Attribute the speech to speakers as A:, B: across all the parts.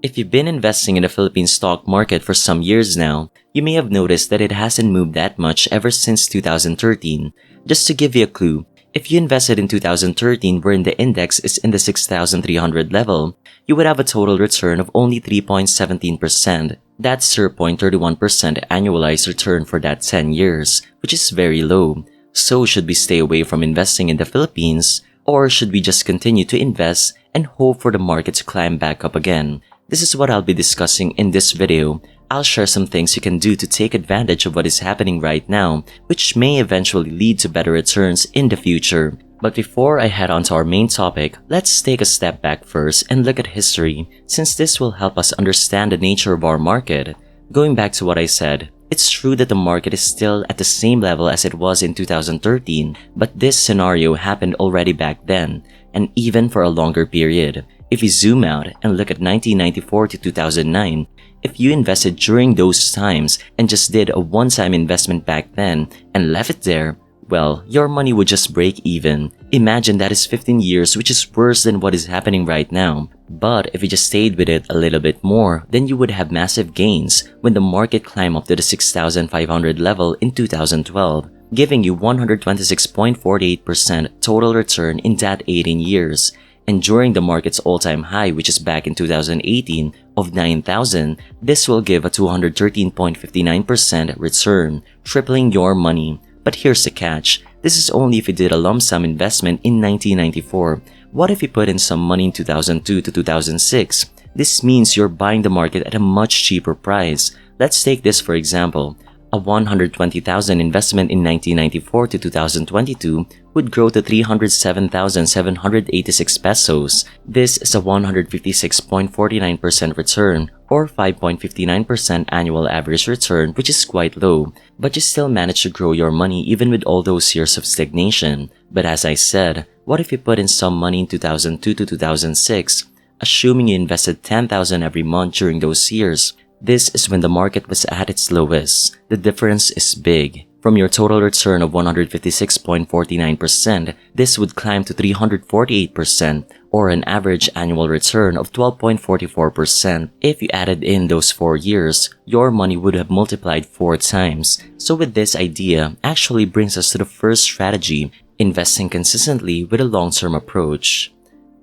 A: If you've been investing in the Philippine stock market for some years now, you may have noticed that it hasn't moved that much ever since 2013. Just to give you a clue, if you invested in 2013 wherein the index is in the 6,300 level, you would have a total return of only 3.17%. That's 0.31% annualized return for that 10 years, which is very low. So should we stay away from investing in the Philippines, or should we just continue to invest and hope for the market to climb back up again? This is what I'll be discussing in this video. I'll share some things you can do to take advantage of what is happening right now, which may eventually lead to better returns in the future. But before I head on to our main topic, let's take a step back first and look at history, since this will help us understand the nature of our market. Going back to what I said, it's true that the market is still at the same level as it was in 2013, but this scenario happened already back then, and even for a longer period. If you zoom out and look at 1994 to 2009, if you invested during those times and just did a one-time investment back then and left it there, well, your money would just break even. Imagine that is 15 years, which is worse than what is happening right now. But if you just stayed with it a little bit more, then you would have massive gains when the market climbed up to the 6,500 level in 2012, giving you 126.48% total return in that 18 years. And during the market's all-time high, which is back in 2018, of 9,000, this will give a 213.59% return, tripling your money. But here's the catch, this is only if you did a lump sum investment in 1994. What if you put in some money in 2002 to 2006? This means you're buying the market at a much cheaper price. Let's take this for example. A 120,000 investment in 1994 to 2022 would grow to 307,786 pesos. This is a 156.49% return, or 5.59% annual average return, which is quite low, but you still manage to grow your money even with all those years of stagnation. But as I said, what if you put in some money in 2002 to 2006? Assuming you invested 10,000 every month during those years, this is when the market was at its lowest. The difference is big. From your total return of 156.49%, this would climb to 348%, or an average annual return of 12.44%. If you added in those 4 years, your money would have multiplied 4 times. So with this idea, actually brings us to the first strategy, investing consistently with a long-term approach.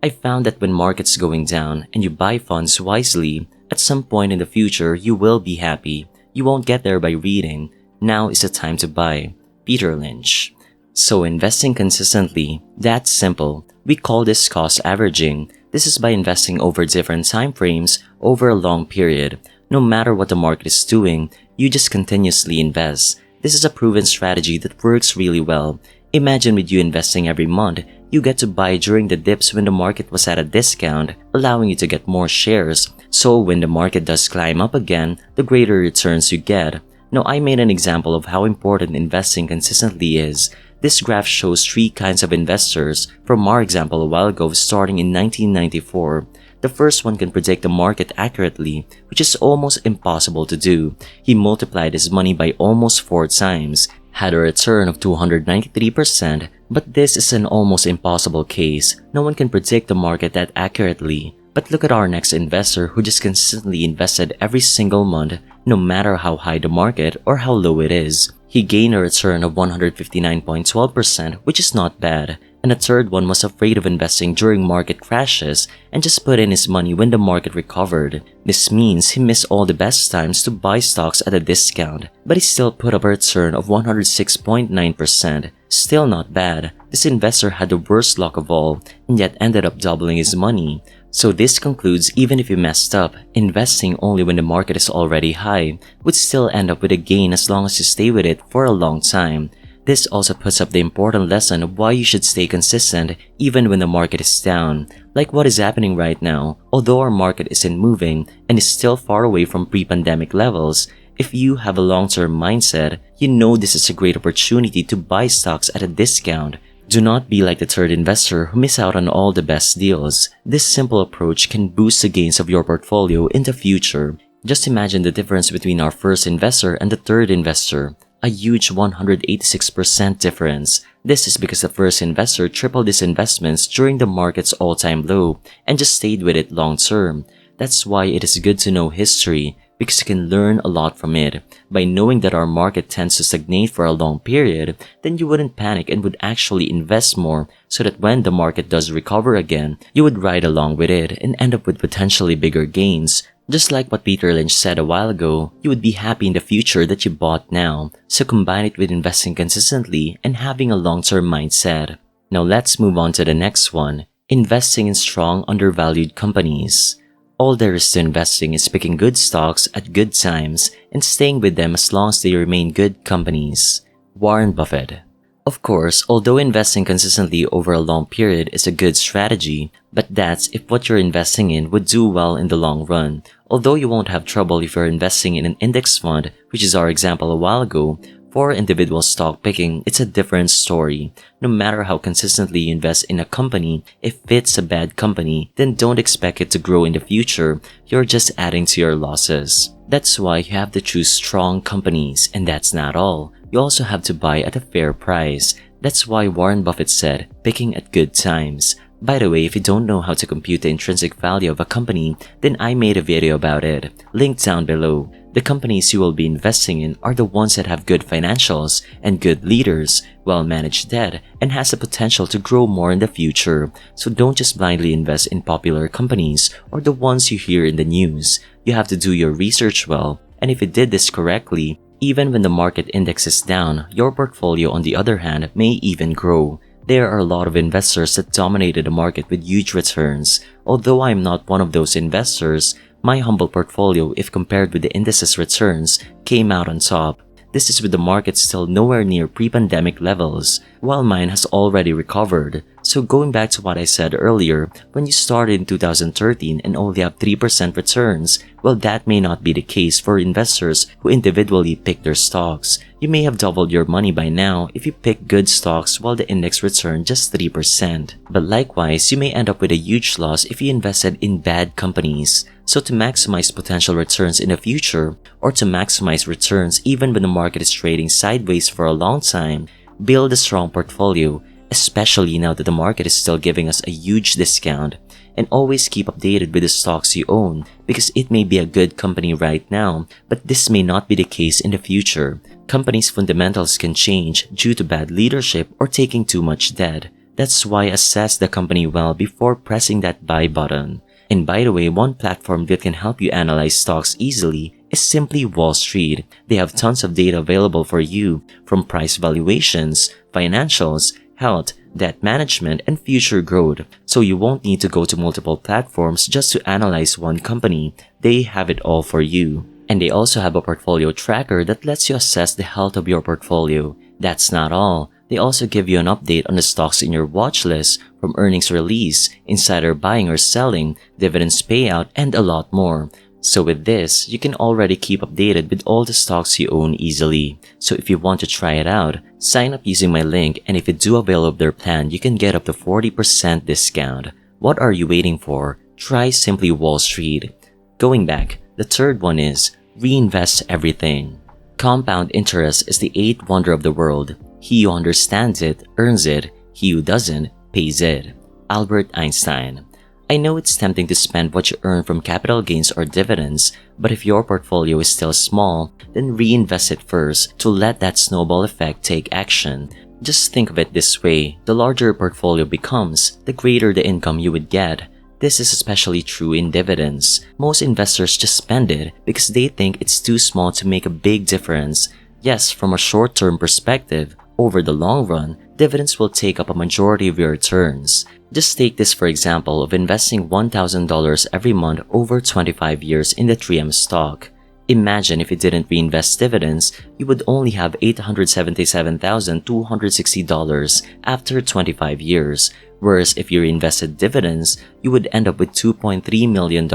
A: I found that when market's going down and you buy funds wisely, at some point in the future, you will be happy. You won't get there by reading. Now is the time to buy. Peter Lynch. So investing consistently, that's simple. We call this cost averaging. This is by investing over different time frames over a long period. No matter what the market is doing, you just continuously invest. This is a proven strategy that works really well. Imagine with you investing every month, you get to buy during the dips when the market was at a discount, allowing you to get more shares. So when the market does climb up again, the greater returns you get. Now I made an example of how important investing consistently is. This graph shows 3 kinds of investors from our example a while ago starting in 1994. The first one can predict the market accurately, which is almost impossible to do. He multiplied his money by almost 4 times, had a return of 293%, but this is an almost impossible case. No one can predict the market that accurately. But look at our next investor who just consistently invested every single month, no matter how high the market or how low it is. He gained a return of 159.12%, which is not bad. And a third one was afraid of investing during market crashes and just put in his money when the market recovered. This means he missed all the best times to buy stocks at a discount, but he still put up a return of 106.9%. Still not bad. This investor had the worst luck of all and yet ended up doubling his money. So this concludes even if you messed up, investing only when the market is already high would still end up with a gain as long as you stay with it for a long time. This also puts up the important lesson of why you should stay consistent even when the market is down, like what is happening right now. Although our market isn't moving and is still far away from pre-pandemic levels, if you have a long-term mindset, you know this is a great opportunity to buy stocks at a discount. Do not be like the third investor who miss out on all the best deals. This simple approach can boost the gains of your portfolio in the future. Just imagine the difference between our first investor and the third investor. A huge 186% difference. This is because the first investor tripled his investments during the market's all-time low and just stayed with it long term. That's why it is good to know history, because you can learn a lot from it. By knowing that our market tends to stagnate for a long period, then you wouldn't panic and would actually invest more so that when the market does recover again, you would ride along with it and end up with potentially bigger gains. Just like what Peter Lynch said a while ago, you would be happy in the future that you bought now, so combine it with investing consistently and having a long-term mindset. Now let's move on to the next one, investing in strong undervalued companies. All there is to investing is picking good stocks at good times and staying with them as long as they remain good companies. Warren Buffett. Of course, although investing consistently over a long period is a good strategy, but that's if what you're investing in would do well in the long run. Although you won't have trouble if you're investing in an index fund, which is our example a while ago, for individual stock picking, it's a different story. No matter how consistently you invest in a company, if it's a bad company, then don't expect it to grow in the future. You're just adding to your losses. That's why you have to choose strong companies, and that's not all. You also have to buy at a fair price. That's why Warren Buffett said, picking at good times. By the way, if you don't know how to compute the intrinsic value of a company, then I made a video about it, linked down below. The companies you will be investing in are the ones that have good financials and good leaders, well-managed debt, and has the potential to grow more in the future. So don't just blindly invest in popular companies or the ones you hear in the news. You have to do your research well, and if you did this correctly, even when the market index is down, your portfolio on the other hand may even grow. There are a lot of investors that dominated the market with huge returns. Although I am not one of those investors, my humble portfolio, if compared with the indices' returns, came out on top. This is with the market still nowhere near pre-pandemic levels, while mine has already recovered. So going back to what I said earlier, when you started in 2013 and only have 3% returns, well, that may not be the case for investors who individually pick their stocks. You may have doubled your money by now if you pick good stocks while the index returned just 3%. But likewise, you may end up with a huge loss if you invested in bad companies. So to maximize potential returns in the future, or to maximize returns even when the market is trading sideways for a long time, build a strong portfolio, especially now that the market is still giving us a huge discount. And always keep updated with the stocks you own, because it may be a good company right now, but this may not be the case in the future. Companies' fundamentals can change due to bad leadership or taking too much debt. That's why assess the company well before pressing that buy button. And by the way, one platform that can help you analyze stocks easily is simply Wall Street. They have tons of data available for you, from price valuations, financials, health, debt management, and future growth. So you won't need to go to multiple platforms just to analyze one company. They have it all for you. And they also have a portfolio tracker that lets you assess the health of your portfolio. That's not all. They also give you an update on the stocks in your watch list, from earnings release, insider buying or selling, dividends payout, and a lot more. So with this, you can already keep updated with all the stocks you own easily. So if you want to try it out, sign up using my link, and if you do avail of their plan, you can get up to 40% discount. What are you waiting for? Try Simply Wall Street. Going back, the third one is Reinvest Everything. Compound interest is the eighth wonder of the world. He who understands it, earns it. He who doesn't, pays it. Albert Einstein. I know it's tempting to spend what you earn from capital gains or dividends, but if your portfolio is still small, then reinvest it first to let that snowball effect take action. Just think of it this way, the larger your portfolio becomes, the greater the income you would get. This is especially true in dividends. Most investors just spend it because they think it's too small to make a big difference. Yes, from a short-term perspective, over the long run, dividends will take up a majority of your returns. Just take this for example of investing $1,000 every month over 25 years in the 3M stock. Imagine if you didn't reinvest dividends, you would only have $877,260 after 25 years. Whereas if you reinvested dividends, you would end up with $2.3 million.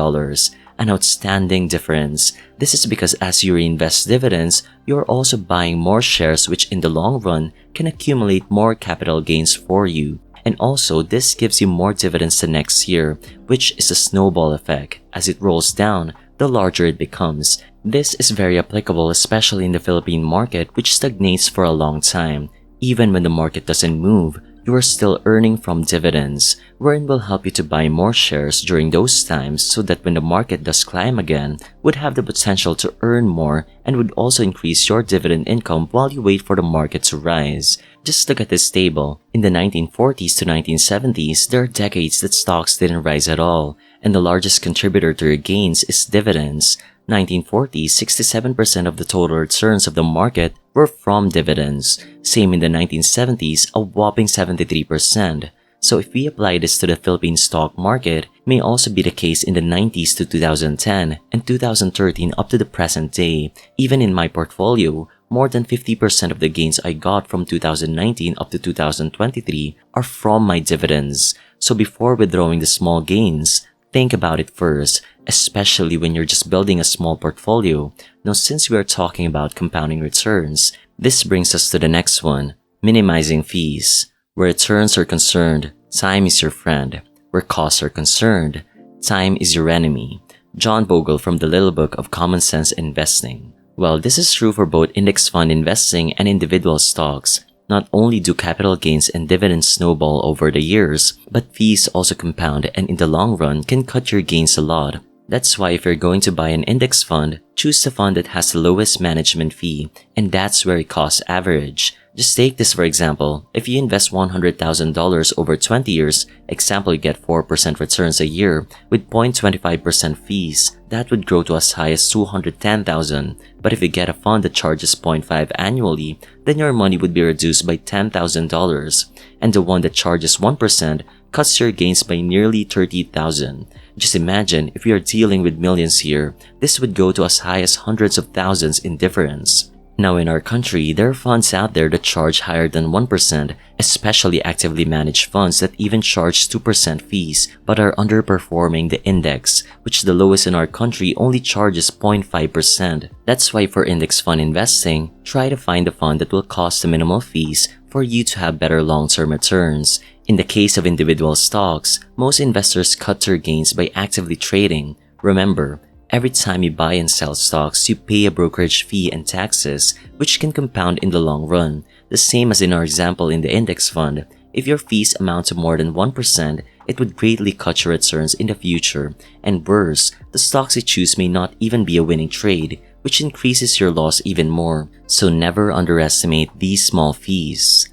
A: An outstanding difference. This is because as you reinvest dividends, you're also buying more shares which in the long run can accumulate more capital gains for you. And also, this gives you more dividends the next year, which is a snowball effect. As it rolls down, the larger it becomes. This is very applicable especially in the Philippine market, which stagnates for a long time. Even when the market doesn't move, you are still earning from dividends, wherein will help you to buy more shares during those times so that when the market does climb again, would have the potential to earn more and would also increase your dividend income while you wait for the market to rise. Just look at this table. In the 1940s to 1970s, there are decades that stocks didn't rise at all, and the largest contributor to your gains is dividends. 1940s, 67% of the total returns of the market were from dividends. Same in the 1970s, a whopping 73%. So if we apply this to the Philippine stock market, may also be the case in the 90s to 2010 and 2013 up to the present day. Even in my portfolio, more than 50% of the gains I got from 2019 up to 2023 are from my dividends. So before withdrawing the small gains, think about it first, especially when you're just building a small portfolio. Now, since we are talking about compounding returns, this brings us to the next one, minimizing fees. Where returns are concerned, time is your friend. Where costs are concerned, time is your enemy. John Bogle from the Little Book of Common Sense Investing. Well, this is true for both index fund investing and individual stocks. Not only do capital gains and dividends snowball over the years, but fees also compound and in the long run can cut your gains a lot. That's why if you're going to buy an index fund, choose the fund that has the lowest management fee, and that's where it costs average. Just take this for example. If you invest $100,000 over 20 years, example you get 4% returns a year with 0.25% fees, that would grow to as high as $210,000. But if you get a fund that charges 0.5 annually, then your money would be reduced by $10,000. And the one that charges 1% cuts your gains by nearly $30,000. Just imagine if we are dealing with millions here, this would go to as high as hundreds of thousands in difference. Now in our country, there are funds out there that charge higher than 1%, especially actively managed funds that even charge 2% fees but are underperforming the index, which the lowest in our country only charges 0.5%. That's why for index fund investing, try to find a fund that will cost the minimal fees for you to have better long-term returns. In the case of individual stocks, most investors cut their gains by actively trading. Remember, every time you buy and sell stocks, you pay a brokerage fee and taxes, which can compound in the long run. The same as in our example in the index fund. If your fees amount to more than 1%, it would greatly cut your returns in the future. And worse, the stocks you choose may not even be a winning trade, which increases your loss even more. So never underestimate these small fees.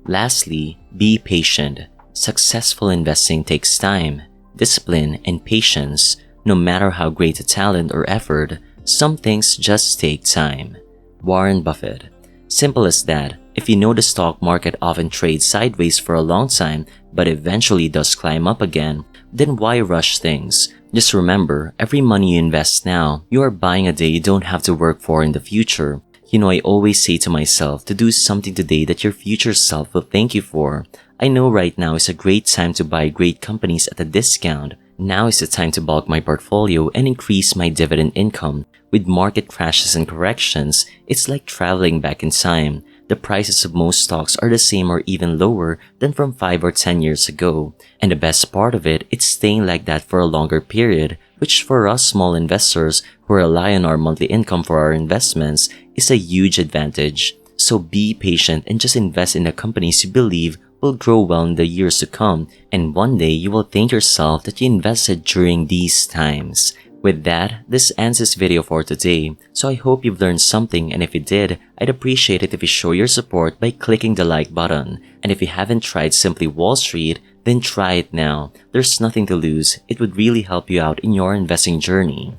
A: Lastly, be patient. Successful investing takes time, discipline, and patience. No matter how great a talent or effort, some things just take time. Warren Buffett. Simple as that. If you know the stock market often trades sideways for a long time but eventually does climb up again, then why rush things? Just remember, every money you invest now, you are buying a day you don't have to work for in the future. You know, I always say to myself to do something today that your future self will thank you for. I know right now is a great time to buy great companies at a discount. Now is the time to bulk my portfolio and increase my dividend income. With market crashes and corrections, it's like traveling back in time. The prices of most stocks are the same or even lower than from 5 or 10 years ago. And the best part of it, it's staying like that for a longer period, which for us small investors who rely on our monthly income for our investments is a huge advantage. So be patient and just invest in the companies you believe will grow well in the years to come, and one day you will thank yourself that you invested during these times. With that, this ends this video for today, so I hope you've learned something, and if you did, I'd appreciate it if you show your support by clicking the like button. And if you haven't tried Simply Wall Street, then try it now. There's nothing to lose. It would really help you out in your investing journey.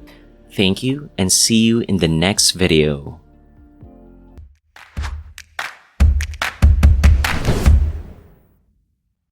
A: Thank you, and see you in the next video.